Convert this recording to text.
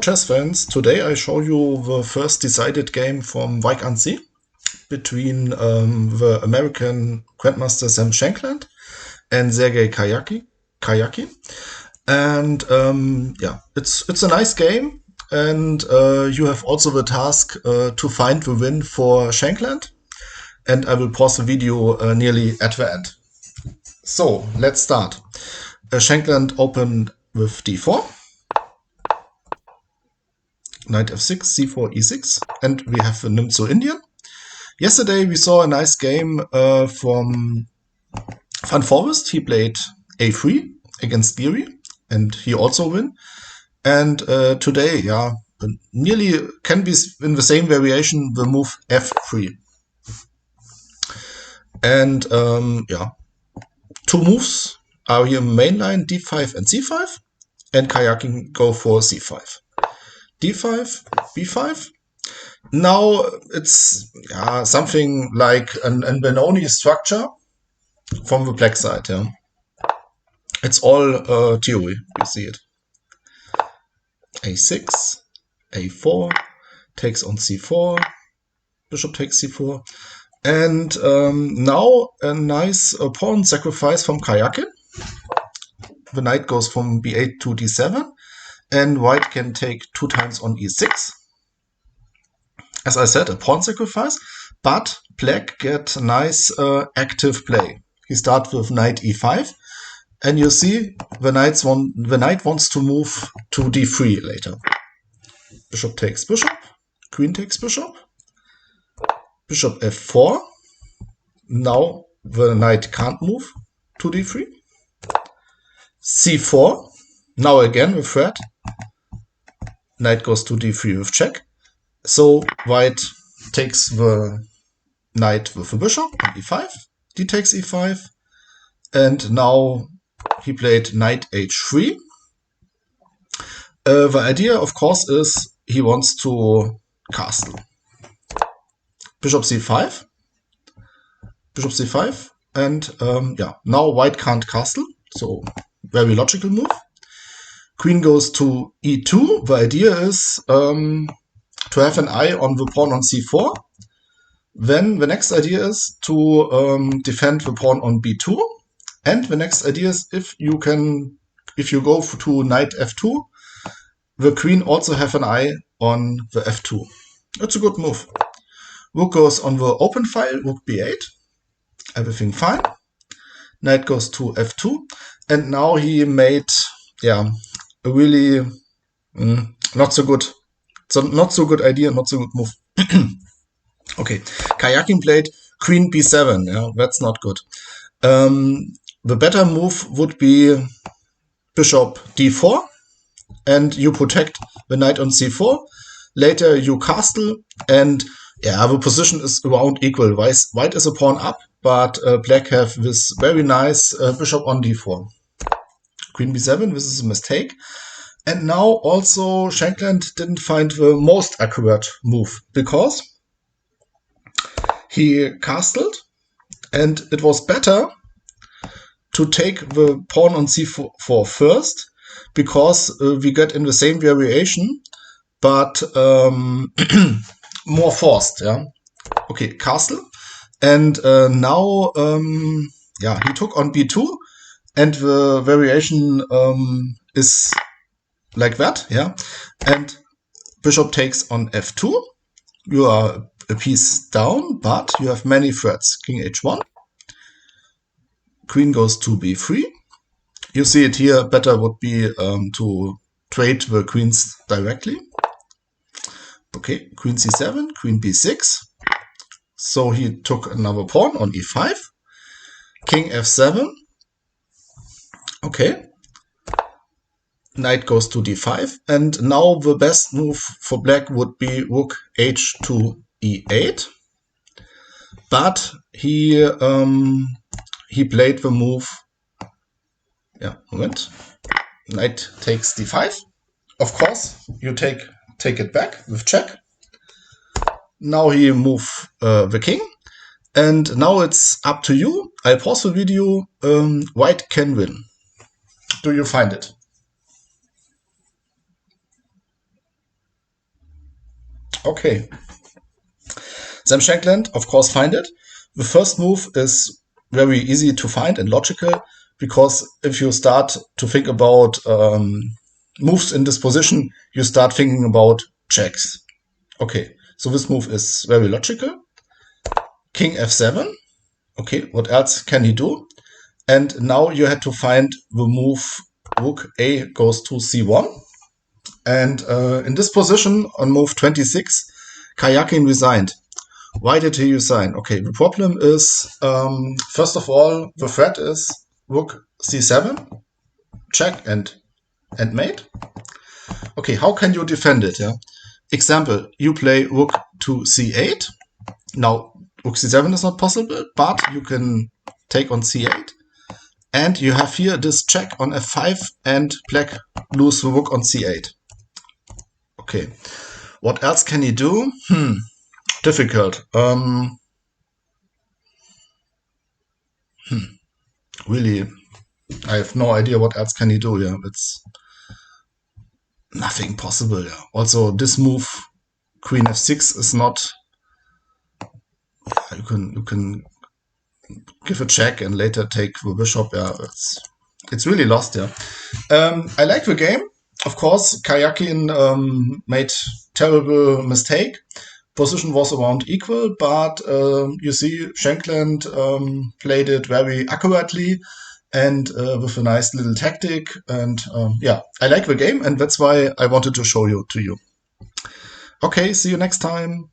chess fans, today I show you the first decided game from wijk between the American Grandmaster Sam Shankland and Sergei Karjakin. And yeah, it's a nice game, and you have also the task to find the win for Shankland, and I will pause the video nearly at the end. So let's start. Shankland opened with d4, knight f6, c4, e6, and we have the Nimzo Indian. Yesterday we saw a nice game from Van Forest. He played a3 against Geary, and he also win. And today, yeah, nearly can be in the same variation, the move f3. And yeah, two moves are here mainline, d5 and c5, and Karjakin go for c5. d5, b5. Now it's something like an Benoni structure from the black side. Yeah, it's all theory. You see it. a6, a4, takes on c4, bishop takes c4, and now a nice pawn sacrifice from Karjakin. The knight goes from b8 to d7, and white can take 2 times on e6. As I said, a pawn sacrifice, but black get nice active play. He starts with knight e5, and you see the knight wants to move to d3 later. Bishop takes bishop, queen takes bishop, bishop f4. Now the knight can't move to d3. c4. Now again with threat. Knight goes to d3 with check. So white takes the knight with the bishop on e5. D takes e5. And now he played knight h3. The idea, of course, is he wants to castle. Bishop c5. Bishop c5. And yeah, now white can't castle. So very logical move. Queen goes to e2. The idea is to have an eye on the pawn on c4. Then the next idea is to defend the pawn on b2. And the next idea is if you go to knight f2, the queen also have an eye on the f2. It's a good move. Rook goes on the open file, rook b8. Everything fine. Knight goes to f2. And now he made, yeah, a really not so good idea, not so good move. Okay, Karjakin played queen b7. Yeah, that's not good. The better move would be bishop d4, and you protect the knight on c4. Later you castle, and yeah, the position is around equal. White is a pawn up, but black have this very nice bishop on d4. Queen b7, this is a mistake. And now also Shankland didn't find the most accurate move, because he castled, and it was better to take the pawn on c4 first, because we get in the same variation, but more forced. Yeah. Okay, castle, and now yeah, he took on b2, and the variation is like that. Yeah, and bishop takes on f2. You are a piece down, but you have many threats. King h1. Queen goes to b3. You see it here. Better would be to trade the queens directly. Okay, queen c7, queen b6. So he took another pawn on e5. King f7. Okay. Knight goes to d5. And now the best move for black would be rook h to e8. But he played the move. Yeah, moment. Knight takes d5. Of course, you take it back with check. Now he move the king, and now it's up to you. I pause the video. White can win. Do you find it? Okay. Then Shankland, of course, find it. The first move is very easy to find and logical, because if you start to think about moves in this position, you start thinking about checks. Okay, so this move is very logical. King f7. Okay, what else can he do? And now you had to find the move rook a goes to c1. And in this position, on move 26, Karjakin resigned. Why did he resign? Okay, the problem is, first of all, the threat is rook c7, check and mate. Okay, how can you defend it? Yeah. Example, you play rook to c8. Now, rook c7 is not possible, but you can take on c8. And you have here this check on f5, and black lose the rook on c8. Okay, what else can he do? Difficult. Really, I have no idea what else can he do. Yeah, it's nothing possible. Yeah. Also, this move, queen f6, is not. You can give a check and later take the bishop. Yeah, it's really lost. Yeah. I like the game. Of course, Karjakin made terrible mistake. Position was around equal, but you see, Shankland played it very accurately and with a nice little tactic. And yeah, I like the game, and that's why I wanted to show you to you. Okay, see you next time.